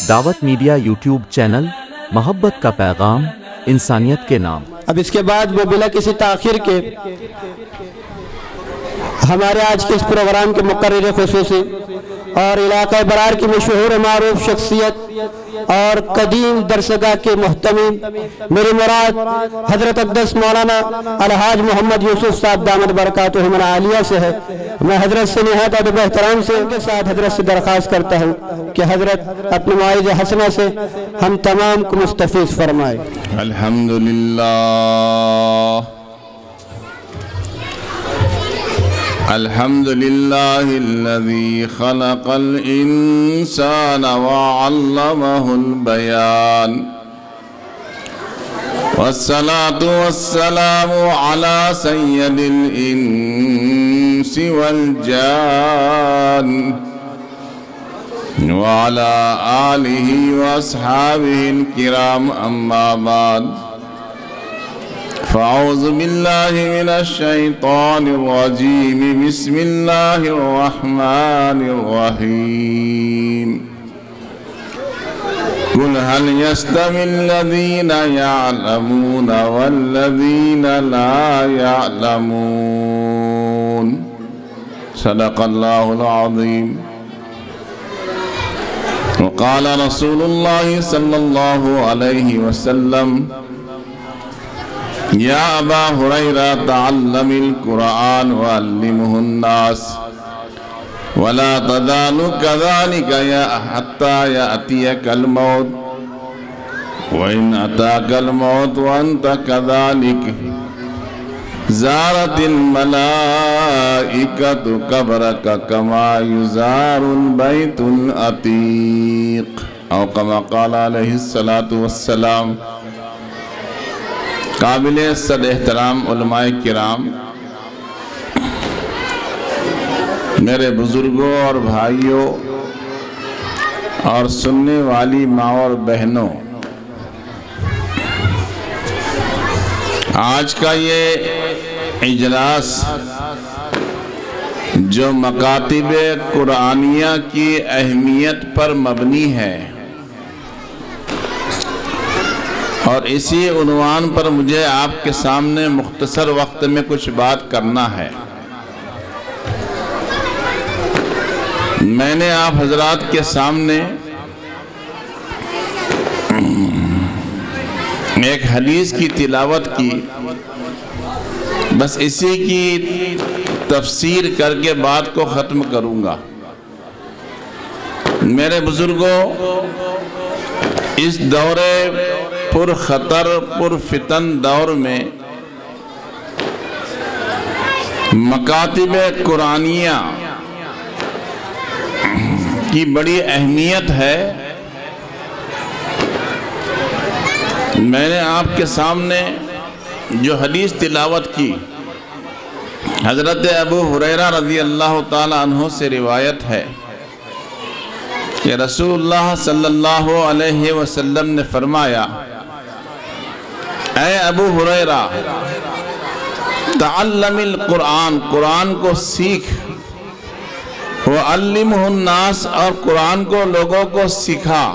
دعوت media YouTube channel, محبت کا پیغام، انسانیت کے نام۔ اب اس کے بعد وہ بلا کسی تاخیر کے ہمارے آج کے اس پروگرام کے مقرر خصوصی اور علاقہ برار کی مشہور و معروف شخصیت اور قدیم درسگاہ کے محتمم، میری مراد حضرت اقدس مولانا الحاج محمد یوسف صاحب دامت برکاتہم العالیہ سے ہے۔ میں حضرت سے نہایت ادب احترام سے ان کے ساتھ حضرت سے درخواست کرتا ہوں کہ حضرت اپنی مواعظ حسنہ سے ہم تمام کو مستفیض فرمائے۔ الحمدللہ الحمد لله الذي خلق الإنسان وعلمه البيان، والصلاة والسلام على سيد الإنس والجان وعلى آله وأصحابه الكرام، أما بعد، فأعوذ بالله من الشيطان الرجيم، بسم الله الرحمن الرحيم. قل هل يستوي الذين يعلمون والذين لا يعلمون؟ صدق الله العظيم. وقال رسول الله صلى الله عليه وسلم: یا ابا ہریرہ تعلم القرآن وعلمہ الناس ولا تزال كذلك حتى يأتيك الموت وإن أتاك الموت وأنت كذلك زارت الملائكة قبرك كما يزار البيت العتيق، أو كما قال عليه الصلاة والسلام۔ قابل صد احترام علماء کرام، میرے بزرگوں اور بھائیوں اور سننے والی ماں اور بہنوں، آج کا یہ اجلاس جو مکاتب قرآنیہ کی اہمیت پر مبنی ہے اور اسی عنوان پر مجھے آپ کے سامنے مختصر وقت میں کچھ بات کرنا ہے۔ میں نے آپ حضرات کے سامنے ایک حدیث کی تلاوت کی، بس اسی کی تفسیر کر کے بات کو ختم کروں گا۔ میرے بزرگوں، اس دور پر خطر پر فتن دور میں مکاتب قرآنیہ کی بڑی اہمیت ہے۔ میں نے آپ کے سامنے جو حدیث تلاوت کی، حضرت ابو ہریرہ رضی اللہ تعالی عنہ سے روایت ہے کہ رسول اللہ صلی اللہ علیہ وسلم نے فرمایا: اے ابو ہریرہ، تعلم القرآن، قرآن کو سیکھ، وعلمہ الناس، اور قرآن کو لوگوں کو سکھا،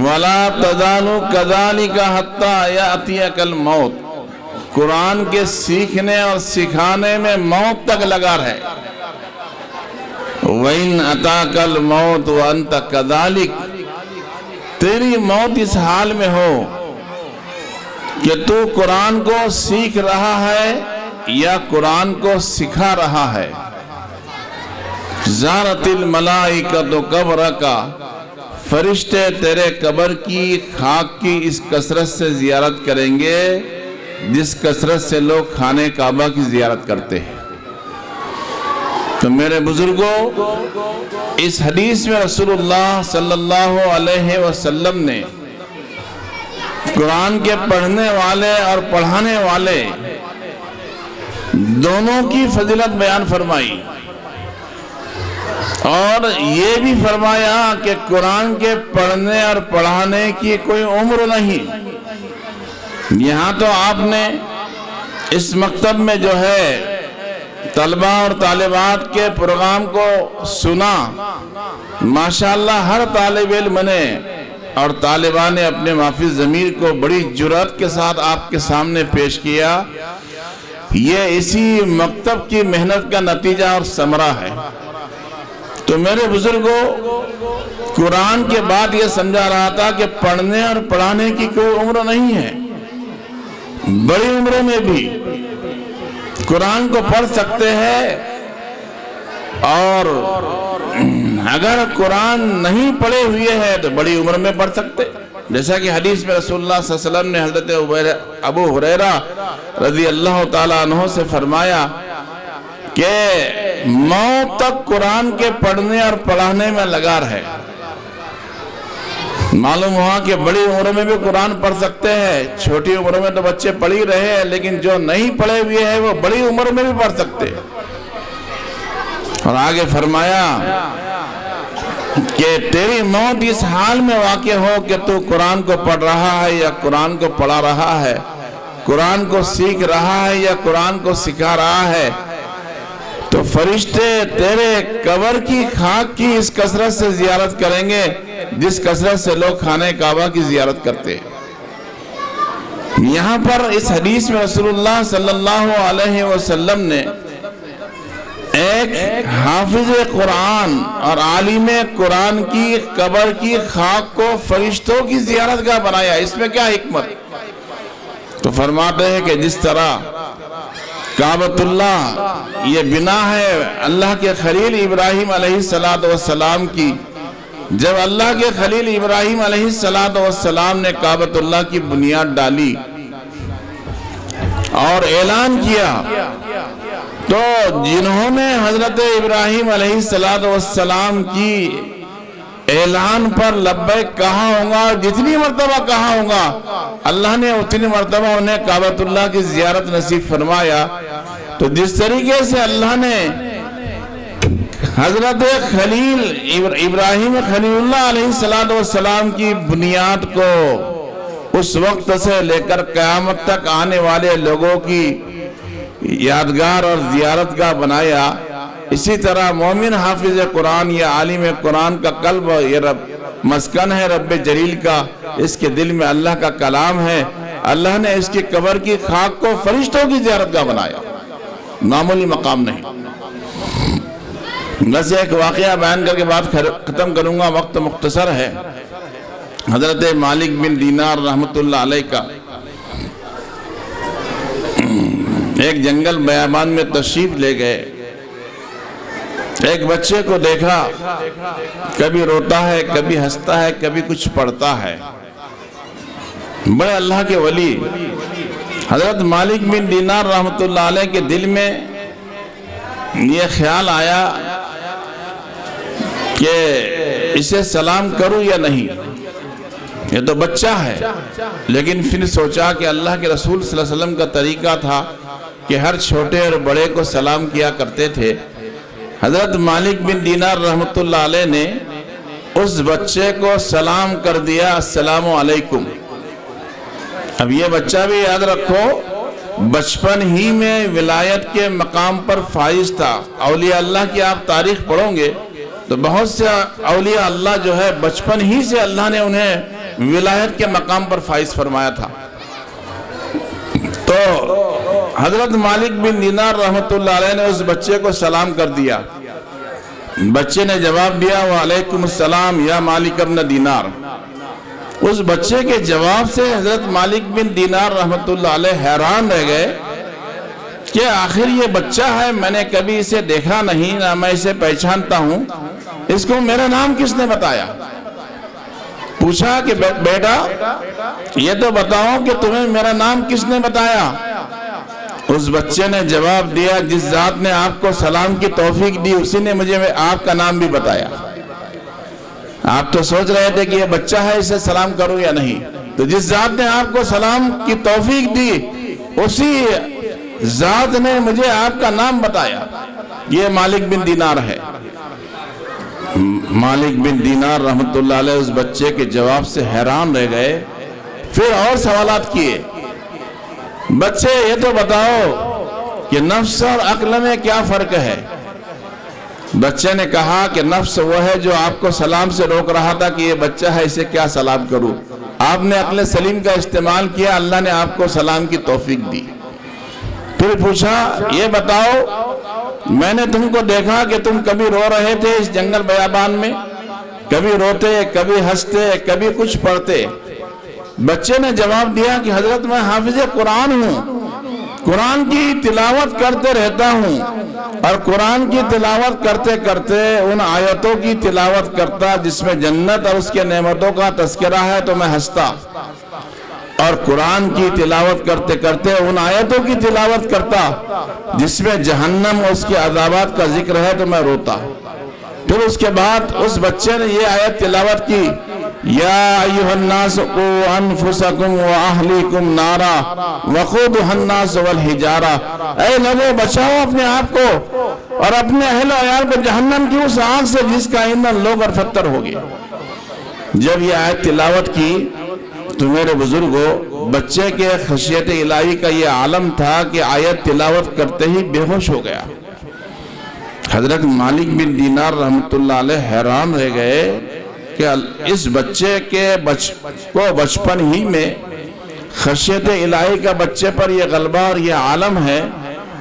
ولا تزال كذلك حتى يأتيك الموت، قرآن کے سیکھنے اور سکھانے میں موت تک لگا رہے۔ وَإِنْ أَتَاكَ الْمَوْتُ وَأَنْتَ كَذَلِكَ، تیری موت اس حال میں ہو کہ تو قرآن کو سیکھ رہا ہے یا قرآن کو سکھا رہا ہے۔ زارت الملائکۃ قبرک، فرشتے تیرے قبر کی خاک کی اس کثرت سے زیارت کریں گے جس کثرت سے لوگ خانہ کعبہ کی زیارت کرتے ہیں۔ تو میرے بزرگوں، اس حدیث میں رسول اللہ صلی اللہ علیہ وسلم نے قرآن کے پڑھنے والے اور پڑھانے والے دونوں کی فضیلت بیان فرمائی، اور یہ بھی فرمایا کہ قرآن کے پڑھنے اور پڑھانے کی کوئی عمر نہیں۔ یہاں تو آپ نے اس مکتب میں جو ہے طلبہ اور طالبات کے پروگرام کو سنا، ماشاءاللہ ہر طالب علم نے اور طالبہ نے اپنے معافی ضمیر کو بڑی جرأت کے ساتھ آپ کے سامنے پیش کیا۔ یہ اسی مکتب کی محنت کا نتیجہ اور ثمرہ ہے۔ تو میرے بزرگوں، قرآن کے بعد یہ سمجھا رہا تھا کہ پڑھنے اور پڑھانے کی کوئی عمر نہیں ہے۔ بڑی عمروں میں بھی قرآن کو پڑھ سکتے ہیں، اور اگر قرآن نہیں پڑھے ہوئے ہیں تو بڑی عمر میں پڑھ سکتے، جیسا کہ حدیث میں رسول اللہ صلی اللہ علیہ وسلم نے حضرت ابو ہریرہ رضی اللہ تعالیٰ عنہ سے فرمایا کہ موت تک قرآن کے پڑھنے اور پڑھانے میں لگا رہے۔ معلوم ہوا کہ بڑی عمر میں بھی قرآن پڑھ سکتے ہیں، چھوٹی عمر میں تو بچے پڑھ ہی رہے ہیں، لیکن جو نہیں پڑھے ہوئے ہیں وہ بڑی عمر میں بھی پڑھ سکتے ہیں۔ اور آگے فرمایا کہ تیری موت اس حال میں واقع ہو کہ تو قرآن کو پڑھ رہا ہے یا قرآن کو پڑھا رہا ہے، قرآن کو سیکھ رہا ہے یا قرآن کو سکھا رہا ہے، تو فرشتے تیرے قبر کی خاک کی اس کثرت سے زیارت کریں گے جس کثرت سے لوگ خانہ کعبہ کی زیارت کرتے ہیں۔ یہاں پر اس حدیث میں رسول اللہ صلی اللہ علیہ وسلم نے ایک حافظ قرآن اور عالم قرآن کی قبر کی خاک کو فرشتوں کی زیارت کا بنایا۔ اس میں کیا حکمت؟ تو فرماتے ہیں کہ جس طرح کعبۃ اللہ یہ بنا ہے اللہ کے خلیل ابراہیم علیہ السلام کی، جب اللہ کے خلیل ابراہیم علیہ السلام نے کعبۃ اللہ کی بنیاد ڈالی اور اعلان کیا، تو جنہوں نے حضرت ابراہیم علیہ السلام کی اعلان پر لبیک کہا ہوگا، جتنی مرتبہ کہا ہوگا اللہ نے اتنی مرتبہ انہیں کعبۃ اللہ کی زیارت نصیب فرمایا۔ تو جس طریقے سے اللہ نے حضرت خلیل ابراہیم خلیل اللہ علیہ السلام کی بنیاد کو اس وقت سے لے کر قیامت تک آنے والے لوگوں کی یادگار اور زیارت گاہ بنایا، اسی طرح مومن حافظ قرآن یا عالم قرآن کا قلب یہ رب مسکن ہے رب جلیل کا، اس کے دل میں اللہ کا کلام ہے، اللہ نے اس کی قبر کی خاک کو فرشتوں کی زیارت گاہ بنایا، معمولی مقام نہیں۔ بس ایک واقعہ بیان کر کے بات ختم کروں گا، وقت مختصر ہے۔ حضرت مالک بن دینار رحمت اللہ علیہ کا ایک جنگل بیابان میں تشریف لے گئے، ایک بچے کو دیکھا، کبھی روتا ہے، کبھی ہنستا ہے، کبھی کچھ پڑھتا ہے، بڑے اللہ کے ولی۔ حضرت مالک بن دینار رحمت اللہ علیہ کے دل میں یہ خیال آیا کہ اسے سلام کروں یا نہیں، یہ تو بچہ ہے، لیکن پھر سوچا کہ اللہ کے رسول صلی اللہ علیہ وسلم کا طریقہ تھا کہ ہر چھوٹے اور بڑے کو سلام کیا کرتے تھے۔ حضرت مالک بن دینار رحمت اللہ علیہ نے اس بچے کو سلام کر دیا، السلام علیکم۔ اب یہ بچہ بھی یاد رکھو بچپن ہی میں ولایت کے مقام پر فائز تھا۔ اولیاء اللہ کی آپ تاریخ پڑھو گے تو بہت سے اولیاء اللہ جو ہے بچپن ہی سے اللہ نے انہیں ولایت کے مقام پر فائز فرمایا تھا۔ تو حضرت مالک بن دینار رحمت اللہ علیہ نے اس بچے کو سلام کر دیا، بچے نے جواب دیا وعلیکم السلام یا مالک ابن دینار۔ اس بچے کے جواب سے حضرت مالک بن دینار رحمت اللہ علیہ حیران رہ گئے کہ آخر یہ بچہ ہے، میں نے کبھی اسے دیکھا نہیں، نہ میں اسے پہچانتا ہوں، اس کو میرا نام کس نے بتایا؟ پوچھا کہ بیٹا یہ تو بتاؤ کہ تمہیں میرا نام کس نے بتایا؟ اس بچے نے جواب دیا جس ذات نے آپ کو سلام کی توفیق دی اسی نے مجھے آپ کا نام بھی بتایا۔ آپ تو سوچ رہے تھے کہ یہ بچہ ہے اسے سلام کرو یا نہیں، تو جس ذات نے آپ کو سلام کی توفیق دی اسی ذات نے مجھے آپ کا نام بتایا۔ یہ مالک بن دینار ہے۔ مالک بن دینار رحمت اللہ علیہ اس بچے کے جواب سے حیران رہ گئے، پھر اور سوالات کیے، بچے یہ تو بتاؤ کہ نفس اور عقل میں کیا فرق ہے؟ بچے نے کہا کہ نفس وہ ہے جو آپ کو سلام سے روک رہا تھا کہ یہ بچہ ہے اسے کیا سلام کروں. آپ نے عقل سلیم کا استعمال کیا, اللہ نے آپ کو سلام کی توفیق دی. پھر پوچھا یہ بتاؤ میں نے تم کو دیکھا کہ تم کبھی رو رہے تھے اس جنگل بیابان میں, کبھی روتے کبھی ہنستے کبھی کچھ پڑھتے. بچے نے جواب دیا کہ حضرت میں حافظ قرآن ہوں, قرآن کی تلاوت کرتے رہتا ہوں, اور قرآن کی تلاوت کرتے کرتے ان آیتوں کی تلاوت کرتا جس میں جنت اور اس کے نعمتوں کا تذکرہ ہے تو میں ہنستا, اور قرآن کی تلاوت کرتے کرتے ان آیتوں کی تلاوت کرتا جس میں جہنم اور اس کے عذابات کا ذکر ہے تو میں روتا. پھر اس کے بعد اس بچے نے یہ آیت تلاوت کی, یا ایھا الناس قوا انفسکم واہلیکم نارا وقودھا الناس والحجارہ, اے لوگوں بچاؤ اپنے آپ کو اور اپنے اہل و عیال کو جہنم کی اس آگ سے جس کا ایندھن لوگ اور پتھر ہوگی. جب یہ آیت تلاوت کی تو میرے بزرگوں بچے کے خشیت الہی کا یہ عالم تھا کہ آیت تلاوت کرتے ہی بے ہوش ہو گیا. حضرت مالک بن دینار رحمت اللہ علیہ حیران رہ گئے کہ اس بچے کے بچپن ہی میں خشیت الہی کا بچے پر یہ غلبہ اور یہ عالم ہے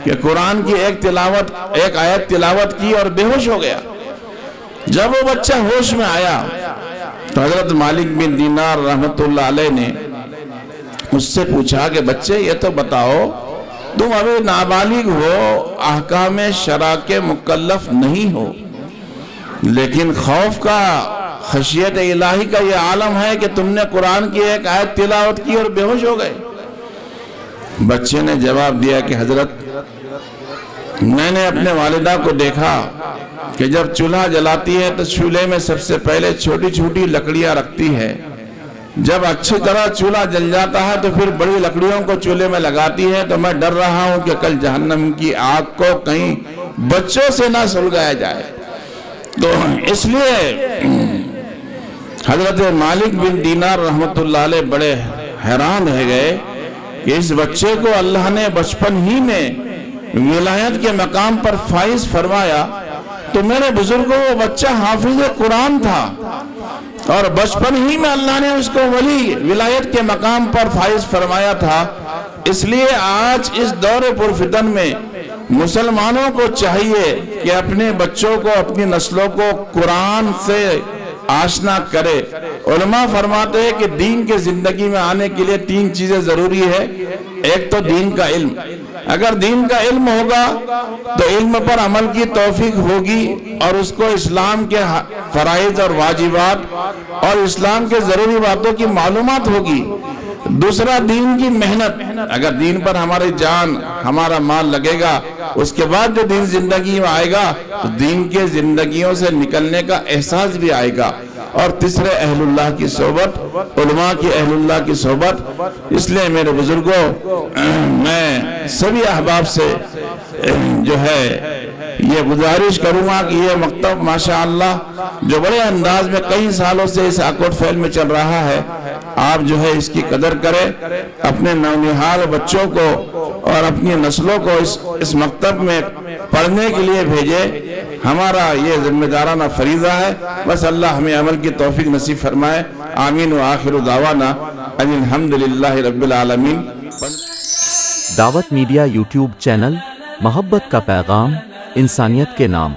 کہ قرآن کی ایک آیت تلاوت کی اور بے ہوش ہو گیا. جب وہ بچہ ہوش میں آیا تو حضرت مالک بن دینار رحمت اللہ علیہ نے اس سے پوچھا کہ بچے یہ تو بتاؤ تم ابھی نابالغ ہو, احکام شرع کے مکلف نہیں ہو, لیکن خوف کا خشیت الہی کا یہ عالم ہے کہ تم نے قرآن کی ایک آیت تلاوت کی اور بے ہوش ہو گئے. بچے نے جواب دیا کہ حضرت میں نے اپنے والدہ کو دیکھا کہ جب چولہا جلاتی ہے تو چولہے میں سب سے پہلے چھوٹی چھوٹی لکڑیاں رکھتی ہے, جب اچھی طرح چولہا جل جاتا ہے تو پھر بڑی لکڑیوں کو چولہے میں لگاتی ہے. تو میں ڈر رہا ہوں کہ کل جہنم کی آگ کو کہیں بچوں سے نہ سلگایا جائے. تو اس لیے حضرت مالک بن دینار رحمت اللہ علیہ بڑے حیران رہ گئے کہ اس بچے کو اللہ نے بچپن ہی میں ولایت کے مقام پر فائز فرمایا. تو میرے بزرگوں وہ بچہ حافظ قرآن تھا اور بچپن ہی میں اللہ نے اس کو ولی ولایت کے مقام پر فائز فرمایا تھا. اس لیے آج اس دور پرفتن میں مسلمانوں کو چاہیے کہ اپنے بچوں کو اپنی نسلوں کو قرآن سے آشنا کرے. علماء فرماتے ہیں کہ دین کے زندگی میں آنے کے لیے 3 چیزیں ضروری ہے. ایک تو دین کا علم, اگر دین کا علم ہوگا تو علم پر عمل کی توفیق ہوگی اور اس کو اسلام کے فرائض اور واجبات اور اسلام کے ضروری باتوں کی معلومات ہوگی. دوسرا دین کی محنت, اگر دین پر ہماری جان ہمارا مال لگے گا اس کے بعد جو دین زندگی میں آئے گا تو دین کے زندگیوں سے نکلنے کا احساس بھی آئے گا. اور تیسرے اہل اللہ کی صحبت, علماء کی اہل اللہ کی صحبت. اس لیے میرے بزرگوں میں سبھی احباب سے جو ہے یہ گزارش کروں گا کہ یہ مکتب ماشاءاللہ جو بڑے انداز میں کئی سالوں سے اس آکوٹ فیل میں چل رہا ہے, آپ جو ہے اس کی قدر کریں, اپنے نونہال بچوں کو اور اپنی نسلوں کو اس مکتب میں پڑھنے کے لیے بھیجے. ہمارا یہ ذمہ دارانہ فریضہ ہے. بس اللہ ہمیں عمل کی توفیق نصیب فرمائے. آمین و آخر دعوانا ان الحمدللہ رب العالمین. دعوت میڈیا یوٹیوب چینل, محبت کا پیغام, انسانیت کے نام.